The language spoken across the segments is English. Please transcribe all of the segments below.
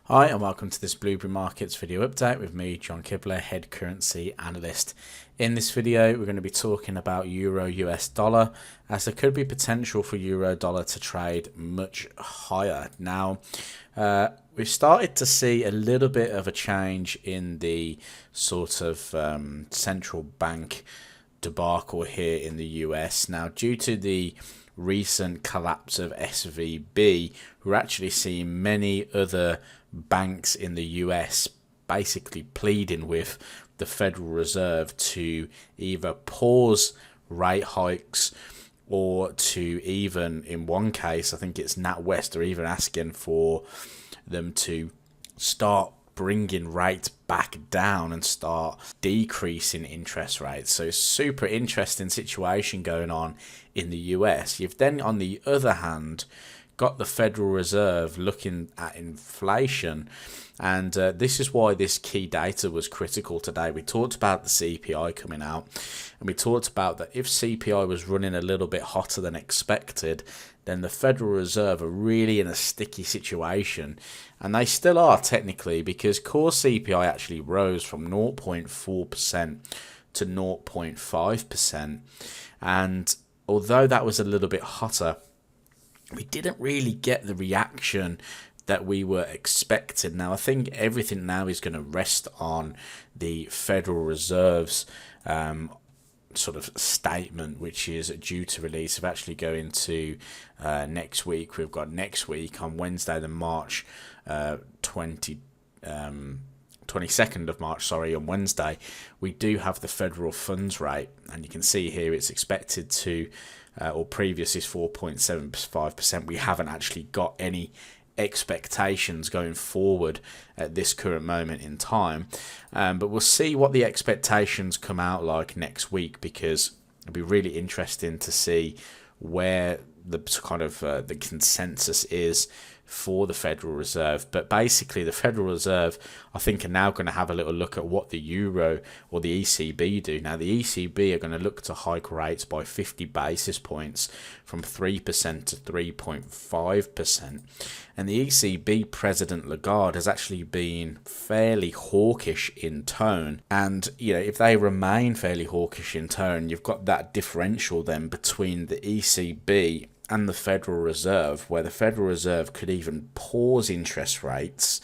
Hi and welcome to this Blueberry Markets video update with me, John Kibler, head currency analyst. In this video we're going to be talking about Euro US dollar, as there could be potential for Euro dollar to trade much higher. Now we've started to see a little bit of a change in the sort of central bank debacle here in the US. Now, due to the recent collapse of SVB, we're actually seeing many other banks in the US basically pleading with the Federal Reserve to either pause rate hikes or to even, in one case, I think it's NatWest, are even asking for them to start bringing rates back down and start decreasing interest rates. So super interesting situation going on in the US. You've then, on the other hand, got the Federal Reserve looking at inflation, and this is why this key data was critical today. We talked about the CPI coming out, and we talked about that if CPI was running a little bit hotter than expected, then the Federal Reserve are really in a sticky situation, and they still are technically, because core CPI actually rose from 0.4% to 0.5%, and although that was a little bit hotter, we didn't really get the reaction that we were expecting. Now, I think everything now is going to rest on the Federal Reserve's sort of statement, which is due to release. Of actually going to next week. We've got next week on Wednesday, the March 22nd of March, on Wednesday, we do have the federal funds rate, and you can see here it's expected to, or previous is 4.75%. We haven't actually got any expectations going forward at this current moment in time, but we'll see what the expectations come out like next week, because it'll be really interesting to see where the kind of the consensus is for the Federal Reserve. But basically the Federal Reserve, I think, are now going to have a little look at what the Euro or the ECB do. Now, the ECB are going to look to hike rates by 50 basis points from 3% to 3.5%. And the ECB President Lagarde has actually been fairly hawkish in tone. And, you know, if they remain fairly hawkish in tone, you've got that differential then between the ECB and the Federal Reserve, where the Federal Reserve could even pause interest rates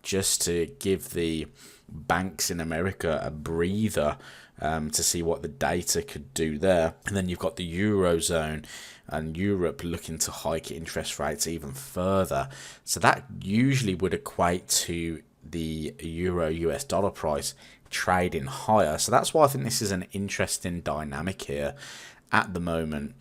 just to give the banks in America a breather to see what the data could do there. And then you've got the Eurozone and Europe looking to hike interest rates even further. So that usually would equate to the Euro US dollar price trading higher. So that's why I think this is an interesting dynamic here at the moment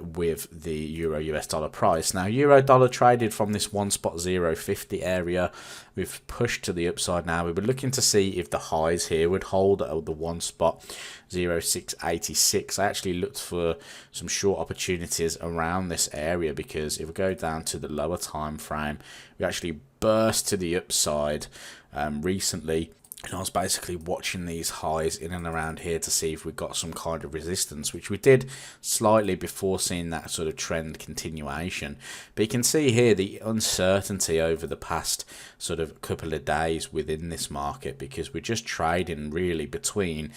with the Euro US dollar price. Now, Euro dollar traded from this 1.050 area. We've pushed to the upside now. We were looking to see if the highs here would hold at the 1.0686. I actually looked for some short opportunities around this area, because if we go down to the lower time frame, we actually burst to the upside recently. And I was basically watching these highs in and around here to see if we got some kind of resistance, which we did slightly before seeing that sort of trend continuation. But you can see here the uncertainty over the past sort of couple of days within this market, because we're just trading really between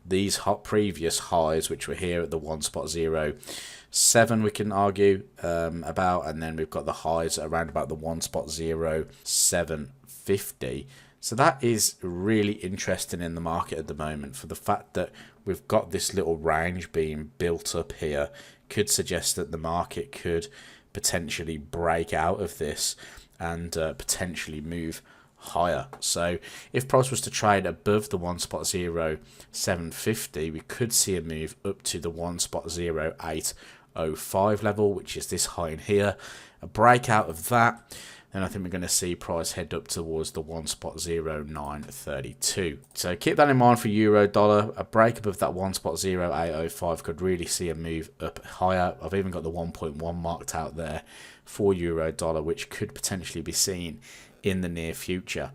these previous highs, which were here at the 1.07, we can argue about, and then we've got the highs around about the 1.0750. So that is really interesting in the market at the moment, for the fact that we've got this little range being built up here could suggest that the market could potentially break out of this and potentially move higher. So if price was to trade above the 1.0750, we could see a move up to the 1.0805 level, which is this high in here. A breakout of that, then I think we're going to see price head up towards the 1.0932. So keep that in mind for Euro dollar. A break above that 1.0805 could really see a move up higher. I've even got the 1.1 marked out there for Euro dollar, which could potentially be seen in the near future.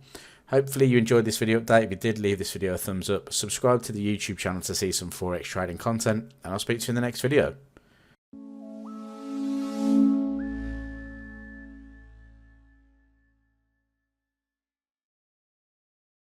Hopefully you enjoyed this video update. If you did, leave this video a thumbs up. Subscribe to the YouTube channel to see some Forex trading content, and I'll speak to you in the next video.